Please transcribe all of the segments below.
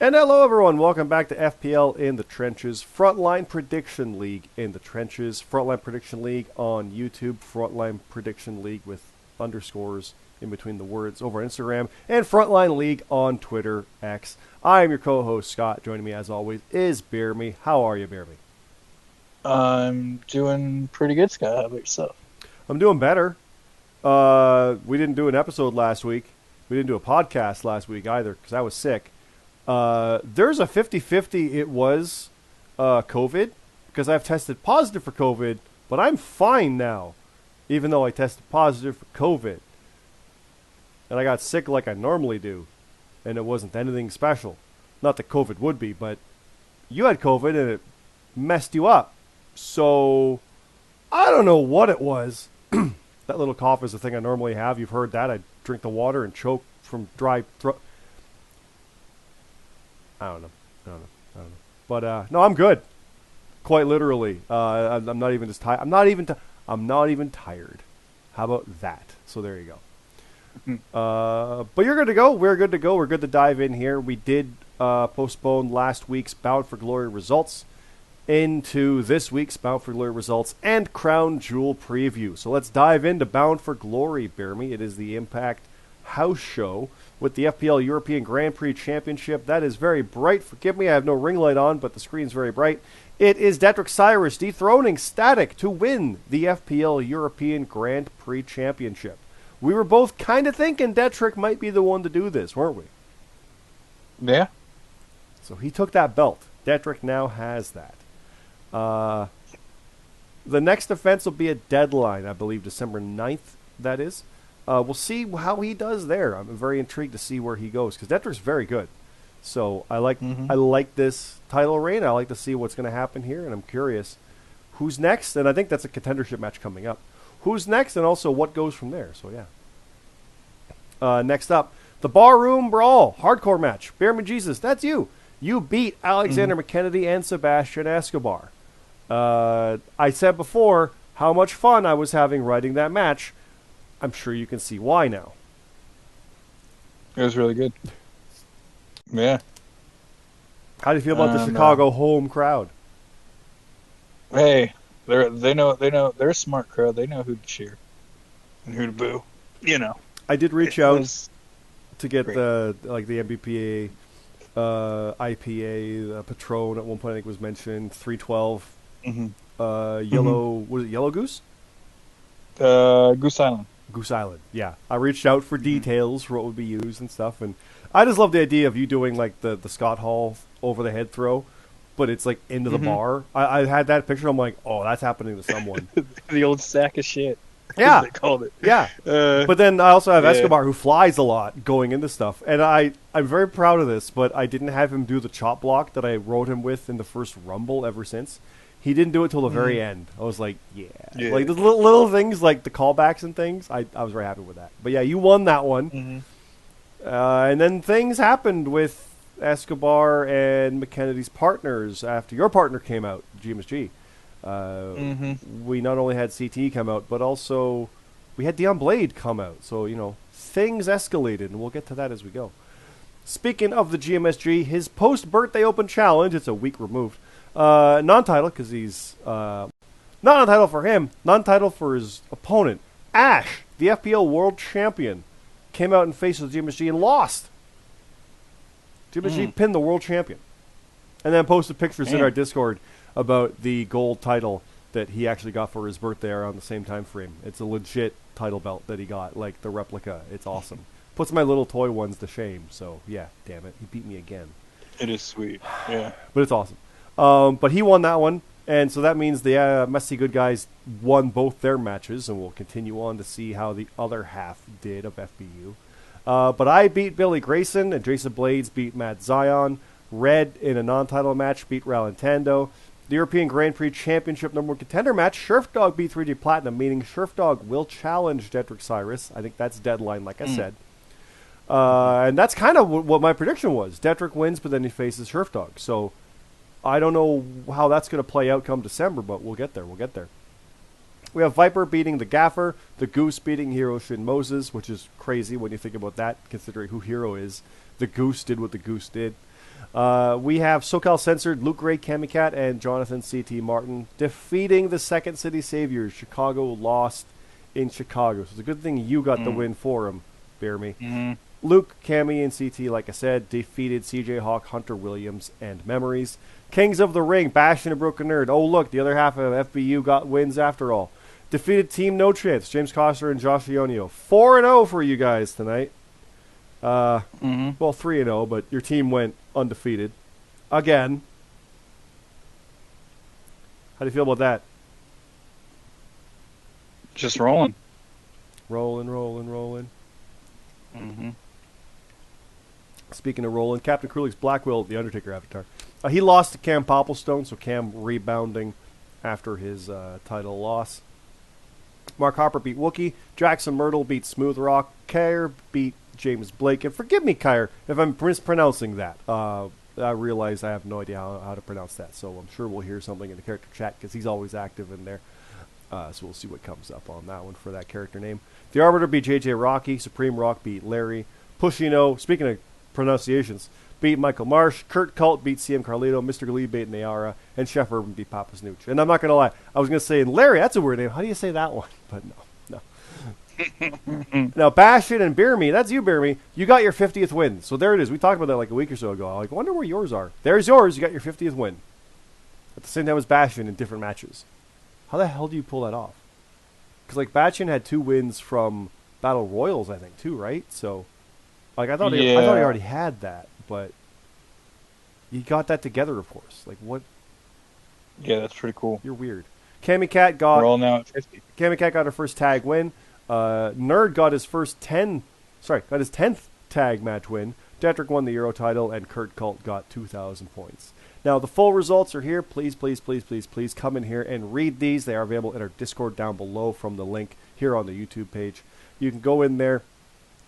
And hello, everyone. Welcome back to FPL in the Trenches, Frontline Prediction League in the Trenches, Frontline Prediction League on YouTube, Frontline Prediction League with underscores in between the words over Instagram, and Frontline League on Twitter X. I am your co-host, Scott. Joining me, as always, is BeerMe. How are you, BeerMe? I'm doing pretty good, Scott. How about yourself? I'm doing better. We didn't do an episode last week. We didn't do a podcast last week either because I was sick. There's a 50-50 it was COVID because I've tested positive for COVID, but I'm fine now, even though I tested positive for COVID. And I got sick like I normally do, and it wasn't anything special. Not that COVID would be, but you had COVID and it messed you up. So I don't know what it was. That little cough is the thing I normally have. You've heard that. I drink the water and choke from dry throat. I don't know. But no, I'm good. Quite literally. I'm not even just tired. I'm not even tired. How about that? So there you go. But you're good to go. We're good to go. We're good to dive in here. We did postpone last week's Bound for Glory results into this week's Bound for Glory results and Crown Jewel preview. So let's dive into Bound for Glory, BeerMe. It is the Impact House Show with the FPL European Grand Prix Championship. That is very bright. Forgive me, I have no ring light on, but the screen's very bright. It is Detrick Cyrus dethroning Static to win the FPL European Grand Prix Championship. We were both kind of thinking Detrick might be the one to do this, weren't we? Yeah. So he took that belt. Detrick now has that. The next offense will be a deadline, I believe, December 9th, that is. We'll see how he does there. I'm very intrigued to see where he goes because Detrick's very good. So I like this title reign. I like to see what's going to happen here, and I'm curious who's next. And I think that's a contendership match coming up. Who's next, and also what goes from there. So yeah. Next up, the Barroom Brawl hardcore match. BeerMe Jesus, that's you. You beat Alexander McKennedy and Sebastian Escobar. I said before how much fun I was having writing that match. I'm sure you can see why now. It was really good. Yeah. How do you feel about the Chicago home crowd? Hey, they know they're a smart crowd. They know who to cheer and who to boo. You know. I did reach out to get the MBPA, IPA, Patron at one point. I think was mentioned 312. Yellow was it Yellow Goose? Goose Island. Goose Island, yeah. I reached out for details for what would be used and stuff, and I just love the idea of you doing like the Scott Hall over the head throw, but it's like into the bar. I had that picture. I'm like, oh, that's happening to someone. The old sack of shit. Yeah, they called it. Yeah, but then I also have Escobar who flies a lot going into stuff, and I'm very proud of this. But I didn't have him do the chop block that I rode him with in the first Rumble ever since. He didn't do it till the very end. I was like, yeah. Like the little things, like the callbacks and things, I was very happy with that. But yeah, you won that one. And then things happened with Escobar and McKennedy's partners after your partner came out, GMSG. We not only had CT come out, but also we had Dion Blade come out. So, things escalated, and we'll get to that as we go. Speaking of the GMSG, his post-birthday open challenge, it's a week removed, non-title, because he's not non-title for him, non-title for his opponent. Ash, the FPL World Champion, came out and faced the GMSG and lost. GMSG pinned the World Champion. And then posted pictures in our Discord about the gold title that he actually got for his birthday around the same time frame. It's a legit title belt that he got, like the replica. It's awesome. Puts my little toy ones to shame. So, yeah, damn it. He beat me again. It is sweet. Yeah. But it's awesome. But he won that one, and so that means the Messy Good Guys won both their matches, and we'll continue on to see how the other half did of FBU. But I beat Billy Grayson, and Jason Blades beat Matt Zion. Red, in a non-title match, beat Ralentando. The European Grand Prix Championship #1 contender match, Sheriff beat 3D Platinum, meaning Sheriff will challenge Detrick Cyrus. I think that's deadline, like I said. And that's kind of what my prediction was. Detrick wins, but then he faces Sheriff. So I don't know how that's going to play out come December, but we'll get there. We have Viper beating the Gaffer, the Goose beating Hero Shin Moses, which is crazy when you think about that, considering who Hero is. The Goose did what the Goose did. We have SoCal Censored, Luke Ray, Camicat, and Jonathan C.T. Martin defeating the Second City Saviors. Chicago lost in Chicago. So it's a good thing you got the win for him, BeerMe. Mm-hmm. Luke, Cammy, and CT, like I said, defeated CJ Hawk, Hunter Williams, and Memories. Kings of the Ring, Bastion and Broken Nerd. Oh, look, the other half of FBU got wins after all. Defeated Team No Chance, James Coster and Josh Ionio. 4-0 for you guys tonight. Well, 3-0, but your team went undefeated. Again. How do you feel about that? Just rolling. Rolling. Mm-hmm. Speaking of rolling, Captain Krulik's Blackwell, the Undertaker avatar. He lost to Cam Popplestone, so Cam rebounding after his title loss. Mark Harper beat Wookie. Jackson Myrtle beat Smooth Rock. Kyer beat James Blake. And forgive me, Kyer, if I'm mispronouncing that. I realize I have no idea how to pronounce that, so I'm sure we'll hear something in the character chat because he's always active in there. So we'll see what comes up on that one for that character name. The Arbiter beat JJ Rocky. Supreme Rock beat Larry. Pushino, speaking of pronunciations, beat Michael Marsh. Kurt Cult beat CM Carlito. Mr. Glee beat Nayara. And Chef Urban beat Papa Snooch. And I'm not going to lie, I was going to say, Larry, that's a weird name. How do you say that one? But no. Now, Bastion and BeerMe, that's you, BeerMe. You got your 50th win. So there it is. We talked about that like a week or so ago. I wonder where yours are. There's yours. You got your 50th win. At the same time as Bastion in different matches. How the hell do you pull that off? Because, like, Bastion had 2 wins from Battle Royals, I think, too, right? So, like, I thought he already had that, but he got that together, of course. Like, what? Yeah, that's pretty cool. You're weird. Cammy Cat got... We're all now at 50. Cammy Cat got her first tag win. Nerd got his got his 10th tag match win. Detrick won the Euro title, and Kurt Cult got 2,000 points. Now, the full results are here. Please come in here and read these. They are available in our Discord down below from the link here on the YouTube page. You can go in there,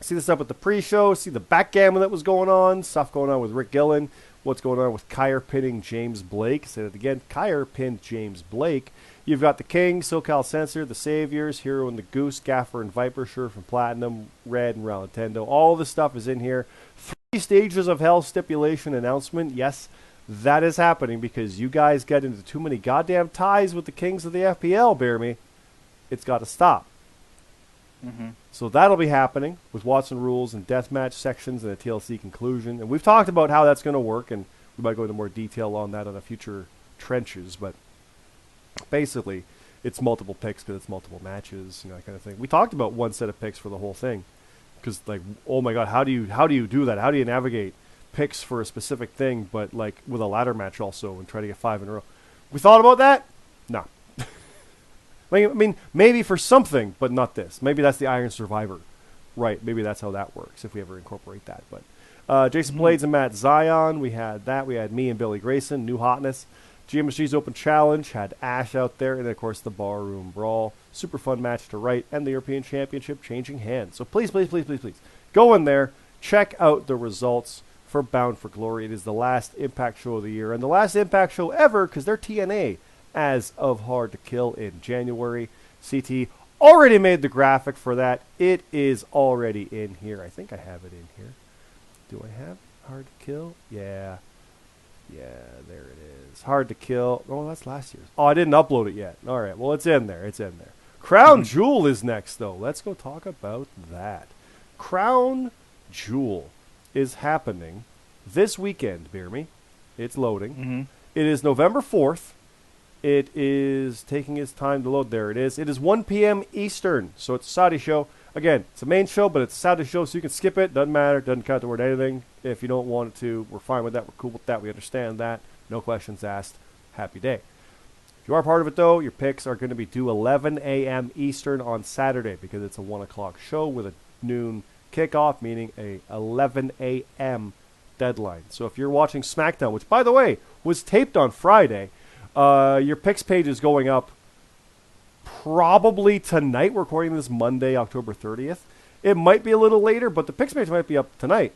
see the stuff at the pre-show, see the backgammon that was going on, stuff going on with Rick Gillen, what's going on with Kyer pinning James Blake. Say that again. Kyer pinned James Blake. You've got the King, SoCal Censor, the Saviors, Hero and the Goose, Gaffer and Viper, Sure from Platinum, Red and Round Nintendo. All the stuff is in here. 3 Stages of Hell stipulation announcement. Yes, that is happening because you guys get into too many goddamn ties with the kings of the FPL, BeerMe. It's got to stop. Mm-hmm. So that'll be happening with Watson rules and deathmatch sections and a TLC conclusion. And we've talked about how that's going to work, and we might go into more detail on that on a future Trenches. But basically, it's multiple picks because it's multiple matches, that kind of thing. We talked about one set of picks for the whole thing because, like, oh my god, how do you do that? How do you navigate picks for a specific thing, but like with a ladder match also and try to get 5 in a row? We thought about that? No. I mean, maybe for something, but not this. Maybe that's the Iron Survivor. Right, maybe that's how that works if we ever incorporate that. But Jason Blades and Matt Zion, we had that. We had me and Billy Grayson, New Hotness. GMSG's Open Challenge had Ash out there, and of course the Barroom Brawl. Super fun match to write, and the European Championship changing hands. So please go in there, check out the results for Bound for Glory. It is the last Impact show of the year, and the last Impact show ever because they're TNA as of Hard to Kill in January. CT already made the graphic for that. It is already in here. I think I have it in here. Do I have Hard to Kill? Yeah, there it is. Hard to Kill. Oh, that's last year's. Oh, I didn't upload it yet. All right, well, it's in there. Crown Jewel is next, though. Let's go talk about that. Crown Jewel is happening this weekend, BeerMe. It's loading. Mm-hmm. It is November 4th. It is taking its time to load. There it is. It is 1 p.m. Eastern, so it's a Saudi show. Again, it's a main show, but it's a Saudi show, so you can skip it. Doesn't matter. Doesn't count toward anything. If you don't want it to, we're fine with that. We're cool with that. We understand that. No questions asked. Happy day. If you are part of it, though, your picks are going to be due 11 a.m. Eastern on Saturday because it's a 1 o'clock show with a noon kickoff, meaning a 11 a.m. deadline. So if you're watching SmackDown, which, by the way, was taped on Friday, your picks page is going up probably tonight. We're recording this Monday, October 30th. It might be a little later, but the picks page might be up tonight.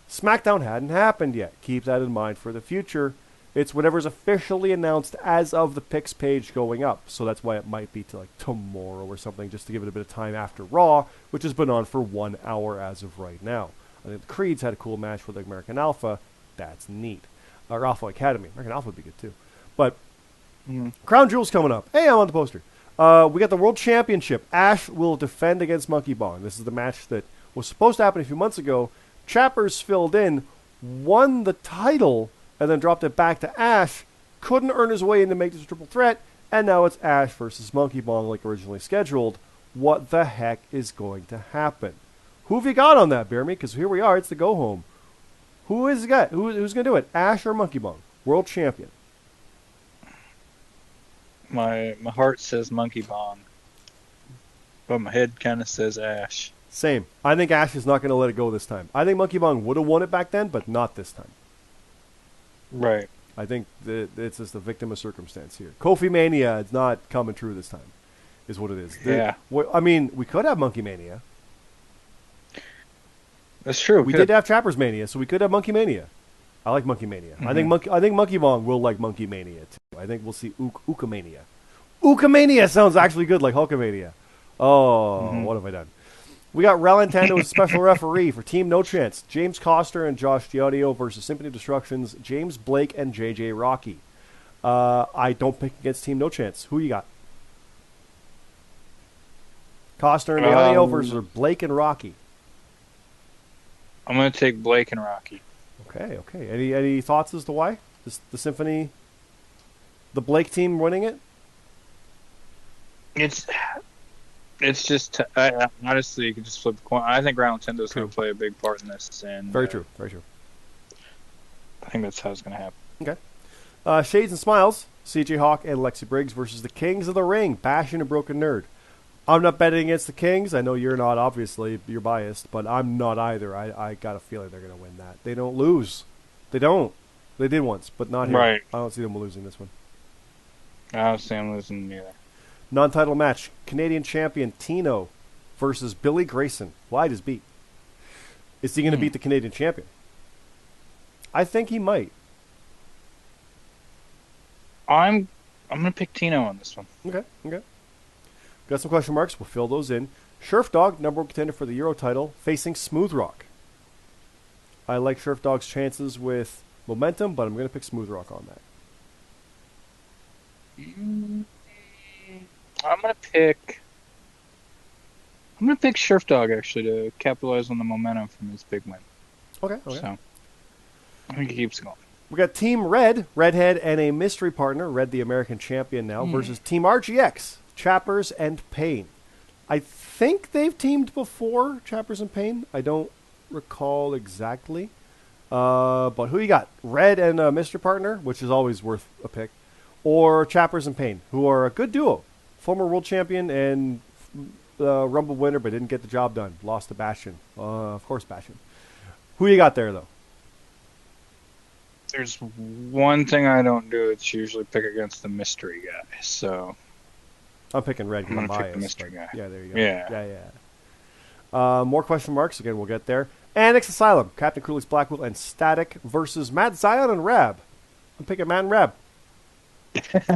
SmackDown hadn't happened yet. Keep that in mind for the future. It's whatever's officially announced as of the picks page going up. So that's why it might be to like tomorrow or something, just to give it a bit of time after Raw, which has been on for 1 hour as of right now. I think the Creeds had a cool match with American Alpha. That's neat. Or Alpha Academy. American Alpha would be good too. But Crown Jewel's coming up. Hey, I'm on the poster. We got the World Championship. Ash will defend against Monkey Bong. This is the match that was supposed to happen a few months ago. Chappers filled in, won the title, and then dropped it back to Ash. Couldn't earn his way in to make this a triple threat, and now it's Ash versus Monkey Bong like originally scheduled. What the heck is going to happen? Who have you got on that, BeerMe? Because here we are. It's the go home. Who is got? Who's going to do it? Ash or Monkey Bong? World champion. My heart says Monkey Bong, but my head kind of says Ash. Same. I think Ash is not going to let it go this time. I think Monkey Bong would have won it back then, but not this time. Right. I think it's just a victim of circumstance here. Kofi Mania is not coming true this time, is what it is. Yeah. I mean, we could have Monkey Mania. That's true. We did have Chappers Mania, so we could have Monkey Mania. I like Monkey Mania. I think Monkey Bong will like Monkey Mania too. I think we'll see Ukamania. Ukamania sounds actually good, like Hulkamania. Oh, what have I done? We got Ralantando as special referee for Team No Chance. James Coster and Josh Diodio versus Symphony of Destruction's James Blake and JJ Rocky. I don't pick against Team No Chance. Who you got? Coster and Diodio versus Blake and Rocky. I'm going to take Blake and Rocky. Okay. Any thoughts as to why? The Symphony, the Blake team winning it? It's just honestly, you can just flip the coin. I think Ralentendo's going to play a big part in this. And Very true. I think that's how it's going to happen. Okay. Shades and Smiles, CJ Hawk and Lexi Briggs versus the Kings of the Ring, Bastion and Broken Nerd. I'm not betting against the Kings. I know you're not, obviously. You're biased, but I'm not either. I got a feeling they're going to win that. They don't lose. They don't. They did once, but not here. Right. I don't see them losing this one. I don't see them losing either. Non-title match, Canadian champion Tino versus Billy Grayson. Wide as beat. Is he going to beat the Canadian champion? I think he might. I'm going to pick Tino on this one. Okay. Got some question marks. We'll fill those in. Sheriff Dog, number one contender for the Euro title, facing Smooth Rock. I like Sheriff Dog's chances with momentum, but I'm going to pick Smooth Rock on that. I'm gonna pick Sheriff Dog actually to capitalize on the momentum from his big win. Okay. So I think he keeps going. We got Team Red, Redhead, and a mystery partner, Red the American champion now, versus Team RGX, Chappers and Payne. I think they've teamed before, Chappers and Payne. I don't recall exactly. But who you got? Red and a mystery partner, which is always worth a pick, or Chappers and Payne, who are a good duo. Former world champion and Rumble winner, but didn't get the job done. Lost to Bastion. Of course, Bastion. Who you got there, though? There's one thing I don't do. It's usually pick against the mystery guy. So I'm picking Red because I'm biased. Pick the mystery guy. Yeah, there you go. Yeah. More question marks. Again, we'll get there. Annex Asylum, Captain Cruelly's Blackwell, and Static versus Matt Zion and Rab. I'm picking Matt and Rab.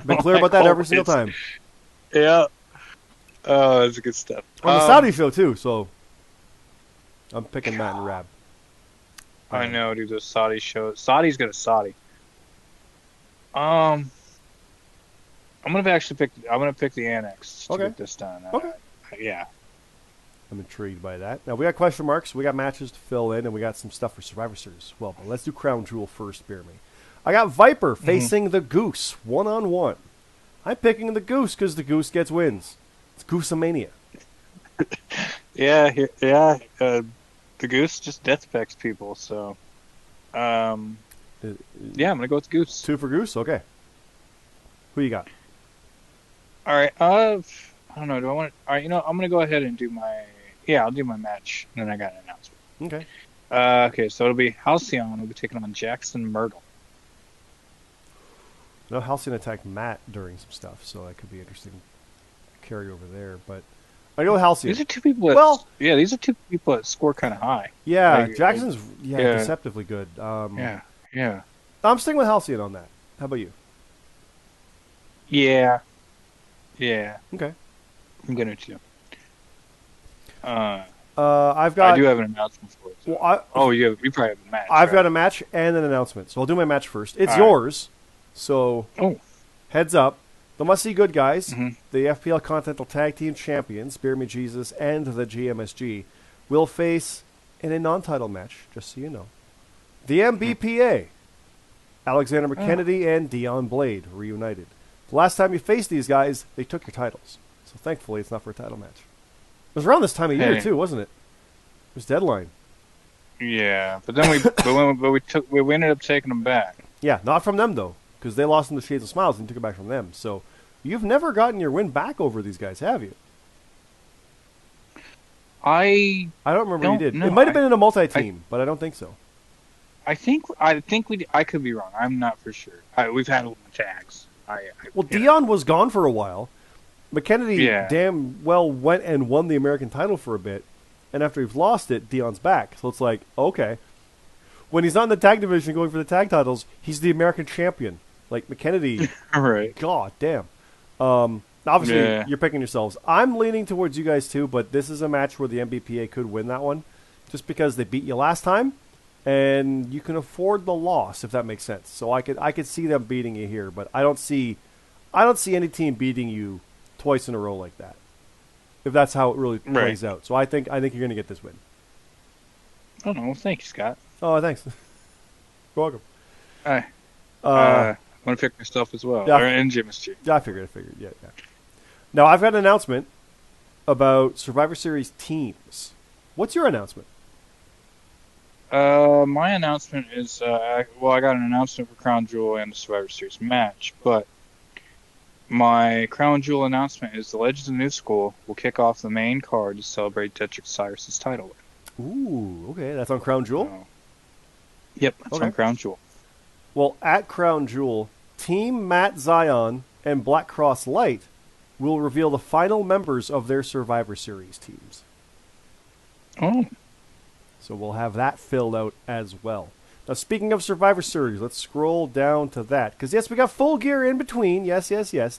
Been clear about that every single time. Yeah. Oh, that's good stuff. On the Saudi show, too, so I'm picking Matt and Rab. I know, dude, those Saudi shows. Saudi's got a Saudi. I'm gonna pick the Annex to get this done. Okay. Yeah. I'm intrigued by that. Now, we got question marks, we got matches to fill in, and we got some stuff for Survivor Series. Well, but let's do Crown Jewel first, BeerMe. I got Viper facing the Goose, one-on-one. I'm picking the Goose because the Goose gets wins. It's Goose-a-mania. Yeah. The Goose just death affects people, so... yeah, I'm going to go with the Goose. 2 for Goose? Okay. Who you got? All right, I don't know. Do I want to... All right, I'm going to go ahead and do my... Yeah, I'll do my match, and then I got an announcement. Okay. Okay, so it'll be Halcyon will be taking on Jackson Myrtle. No, Halcyon attacked Matt during some stuff, so that could be interesting carry over there. But I go with Halcyon. These are two people that score kind of high. Yeah, Jackson's deceptively good. Yeah. I'm sticking with Halcyon on that. How about you? Yeah. Okay. I'm going to too. I've got. I do have an announcement for it. So. Well, you probably have a match. I've got a match and an announcement. So I'll do my match first. It's yours. So heads up. The must-see good guys, the FPL Continental Tag Team Champions, BeerMe Jesus and the GMSG, will face in a non-title match, just so you know, the MBPA, Alexander McKennedy and Dion Blade, reunited. The last time you faced these guys, they took your titles. So thankfully, it's not for a title match. It was around this time of year, too, wasn't it? It was deadline. Yeah, but then we ended up taking them back. Yeah, not from them, though, because they lost in the Shades of Smiles and took it back from them. So you've never gotten your win back over these guys, have you? I don't remember you did. No, it might have been in a multi-team, but I don't think so. I think I could be wrong. I'm not for sure. We've had a lot of tags. Dion was gone for a while. McKennedy damn well went and won the American title for a bit, and after he's lost it, Dion's back. So it's like, okay. When he's not in the tag division going for the tag titles, he's the American champion. Like McKennedy, right? God damn. Obviously, you're picking yourselves. I'm leaning towards you guys too, but this is a match where the MBPA could win that one, just because they beat you last time, and you can afford the loss if that makes sense. So I could see them beating you here, but I don't see any team beating you twice in a row like that. If that's how it really plays out, so I think you're going to get this win. I don't know. Thank you, Scott. Oh, thanks. You're welcome. I want to pick myself as well. Yeah, and GMSG. Yeah, I figured. Yeah. Now, I've got an announcement about Survivor Series teams. What's your announcement? My announcement is, I got an announcement for Crown Jewel and the Survivor Series match, but my Crown Jewel announcement is the Legends of New School will kick off the main card to celebrate Detrick Cyrus' title win. Ooh, okay. That's on Crown Jewel? Yep, that's on Crown Jewel. Well, at Crown Jewel, Team Matt Zion and Black Cross Light will reveal the final members of their Survivor Series teams. Oh. So we'll have that filled out as well. Now, speaking of Survivor Series, let's scroll down to that. Because, yes, we got Full Gear in between. Yes.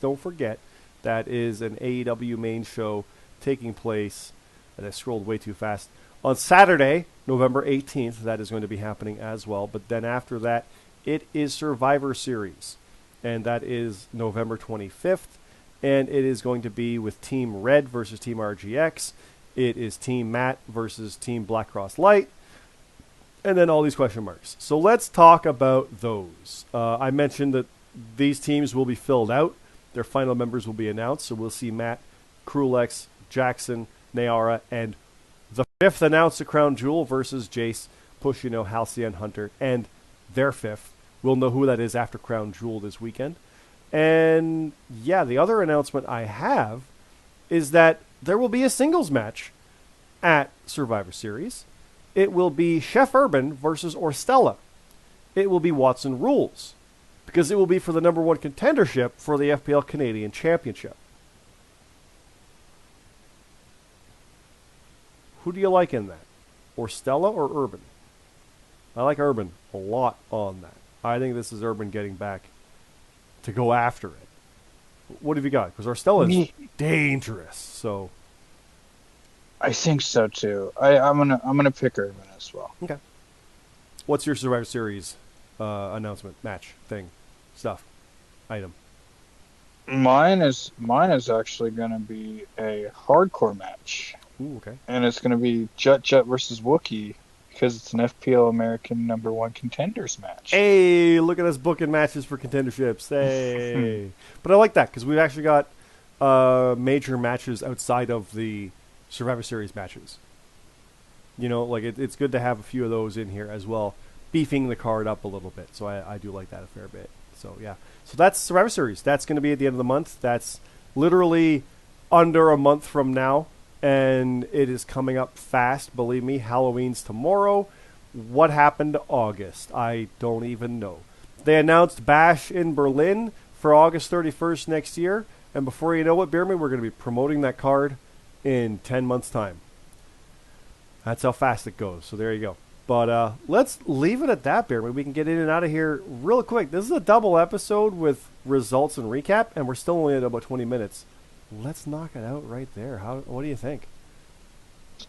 Don't forget. That is an AEW main show taking place. And I scrolled way too fast. On Saturday, November 18th, that is going to be happening as well. But then after that, it is Survivor Series. And that is November 25th. And it is going to be with Team Red versus Team RGX. It is Team Matt versus Team Black Cross Light. And then all these question marks. So let's talk about those. I mentioned that these teams will be filled out. Their final members will be announced. So we'll see Matt, Krulex, Jackson, Nayara, and the fifth announced at Crown Jewel versus Jace, Pushino, Halcyon, Hunter, and their fifth. We'll know who that is after Crown Jewel this weekend. And, yeah, the other announcement I have is that there will be a singles match at Survivor Series. It will be Chef Urban versus Orstella. It will be Watson Rules, because it will be for the number one contendership for the FPL Canadian Championship. Who do you like in that? Orstella or Urban? I like Urban a lot on that. I think this is Urban getting back to go after it. What have you got? Because Orstella is dangerous. So I think so too. I'm gonna pick Urban as well. Okay. What's your Survivor Series announcement, match, thing, stuff, item? Mine is actually gonna be a hardcore match. Ooh, okay. And it's gonna be Jut versus Wookiee, because it's an FPL American number one contenders match. Hey, look at us booking matches for contenderships. Hey. But I like that, because we've actually got major matches outside of the Survivor Series matches. You know, like it's good to have a few of those in here as well, beefing the card up a little bit. So I do like that a fair bit. So, yeah. So that's Survivor Series. That's going to be at the end of the month. That's literally under a month from now. And it is coming up fast. Believe me, Halloween's tomorrow. What happened to August? I don't even know. They announced Bash in Berlin for August 31st next year. And before you know it, BeerMe, we're going to be promoting that card in 10 months' time. That's how fast it goes. So there you go. But let's leave it at that, BeerMe. We can get in and out of here real quick. This is a double episode with results and recap. And we're still only at about 20 minutes. Let's knock it out right there. What do you think?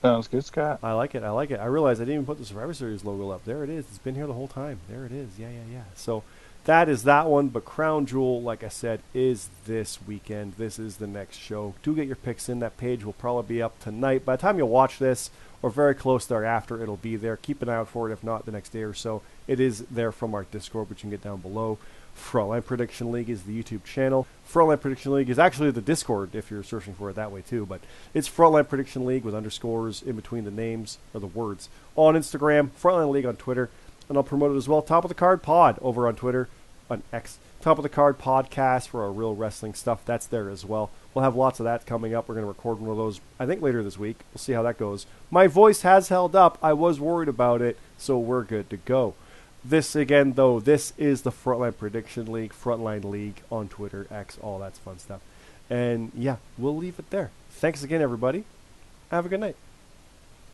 Sounds good, Scott. I like it. I like it. I realized I didn't even put the Survivor Series logo up. There it is. It's been here the whole time. There it is. Yeah, yeah, yeah. So that is that one. But Crown Jewel, like I said, is this weekend. This is the next show. Do get your picks in. That page will probably be up tonight. By the time you watch this, or very close thereafter, it'll be there. Keep an eye out for it. If not, the next day or so. It is there from our Discord, which you can get down below. Frontline Prediction League is the YouTube channel. Frontline Prediction League is actually the Discord if you're searching for it that way too. But it's Frontline Prediction League with underscores in between the names or the words on Instagram. Frontline League on Twitter, and I'll promote it as well. Top of the Card Pod over on Twitter, on X. Top of the Card Podcast for our real wrestling stuff. That's there as well. We'll have lots of that coming up. We're going to record one of those, I think, later this week. We'll see how that goes. My voice has held up. I was worried about it, so we're good to go. This, again, though, this is the Frontline Prediction League, Frontline League on Twitter, X, all that fun stuff. And, yeah, we'll leave it there. Thanks again, everybody. Have a good night.